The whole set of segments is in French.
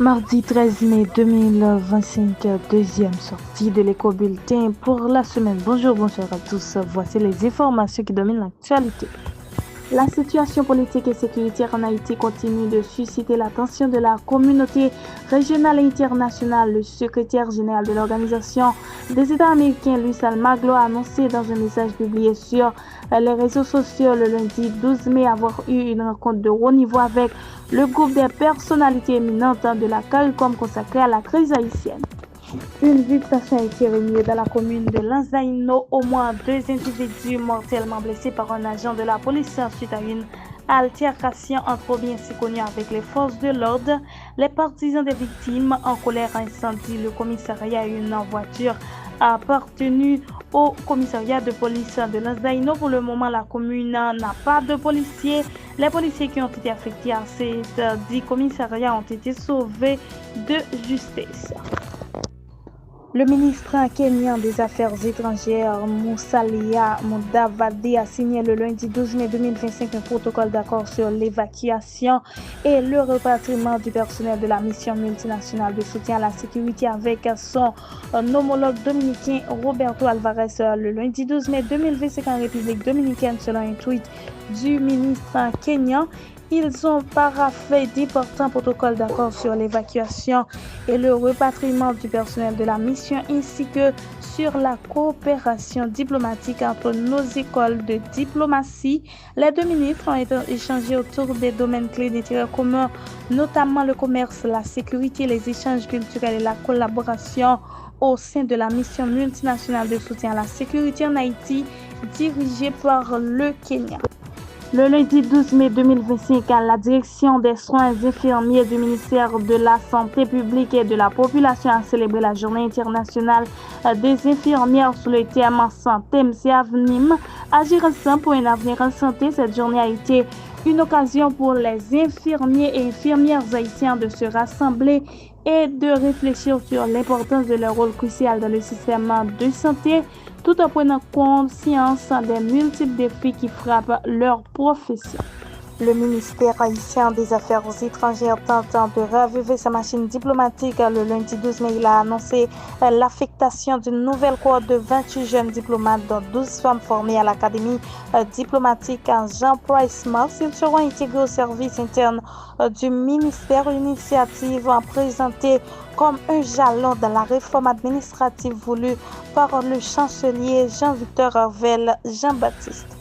Mardi 13 mai 2025, deuxième sortie de l'éco-bulletin pour la semaine. Bonjour, bonsoir à tous. Voici les informations qui dominent l'actualité. La situation politique et sécuritaire en Haïti continue de susciter l'attention de la communauté régionale et internationale. Le secrétaire général de l'Organisation des États américains, Luis Almagro, a annoncé dans un message publié sur les réseaux sociaux le lundi 12 mai avoir eu une rencontre de haut niveau avec le groupe des personnalités éminentes de la CARICOM consacrée à la crise haïtienne. Une vexation a été remise dans la commune de Lanzaino. Au moins 2 individus mortellement blessés par un agent de la police suite à une altercation entre biens connus avec les forces de l'ordre. Les partisans des victimes en colère incendient le commissariat et une voiture appartenue au commissariat de police de Lanzaino. Pour le moment, la commune n'a pas de policiers. Les policiers qui ont été affectés à ces 10 commissariats ont été sauvés de justesse. Le ministre kenyan des Affaires étrangères, Musalia Mudavadi, a signé le lundi 12 mai 2025 un protocole d'accord sur l'évacuation et le rapatriement du personnel de la mission multinationale de soutien à la sécurité avec son homologue dominicain Roberto Alvarez le lundi 12 mai 2025 en République dominicaine. Selon un tweet du ministre kenyan, ils ont paraphé d'importants protocoles d'accord sur l'évacuation et le rapatriement du personnel de la mission ainsi que sur la coopération diplomatique entre nos écoles de diplomatie. Les deux ministres ont échangé autour des domaines clés d'intérêt commun, notamment le commerce, la sécurité, les échanges culturels et la collaboration au sein de la mission multinationale de soutien à la sécurité en Haïti, dirigée par le Kenya. Le lundi 12 mai 2025, la direction des soins infirmiers du ministère de la Santé publique et de la population a célébré la journée internationale des infirmières sous le thème Santé M'Siavnim. Agir ensemble pour un avenir en santé. Cette journée a été une occasion pour les infirmiers et infirmières haïtiens de se rassembler et de réfléchir sur l'importance de leur rôle crucial dans le système de santé, tout en prenant conscience des multiples défis qui frappent leur profession. Le ministère haïtien des Affaires étrangères tentant de raviver sa machine diplomatique, le lundi 12 mai, il a annoncé l'affectation d'une nouvelle cohorte de 28 jeunes diplomates, dont 12 femmes formées à l'Académie diplomatique Jean-Price-Mars. Ils seront intégrés au service interne du ministère, une initiative présentée comme un jalon dans la réforme administrative voulue par le chancelier Jean-Victor Harvel Jean-Baptiste.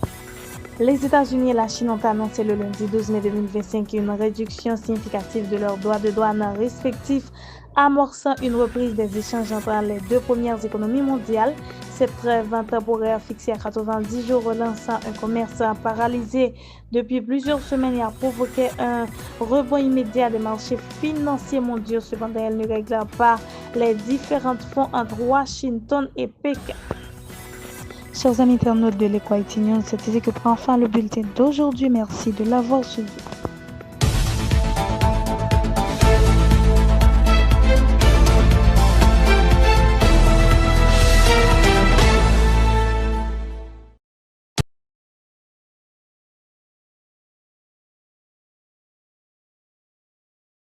Les États-Unis et la Chine ont annoncé le lundi 12 mai 2025 une réduction significative de leurs droits de douane respectifs, amorçant une reprise des échanges entre les deux premières économies mondiales. Cette trêve temporaire fixée à 90 jours relançant un commerce paralysé depuis plusieurs semaines et a provoqué un rebond immédiat des marchés financiers mondiaux. Cependant, elle ne règle pas les différents fonds entre Washington et Pékin. Chers amis internautes de l'Éco Haïti News, c'est ici que prend fin le bulletin d'aujourd'hui. Merci de l'avoir suivi.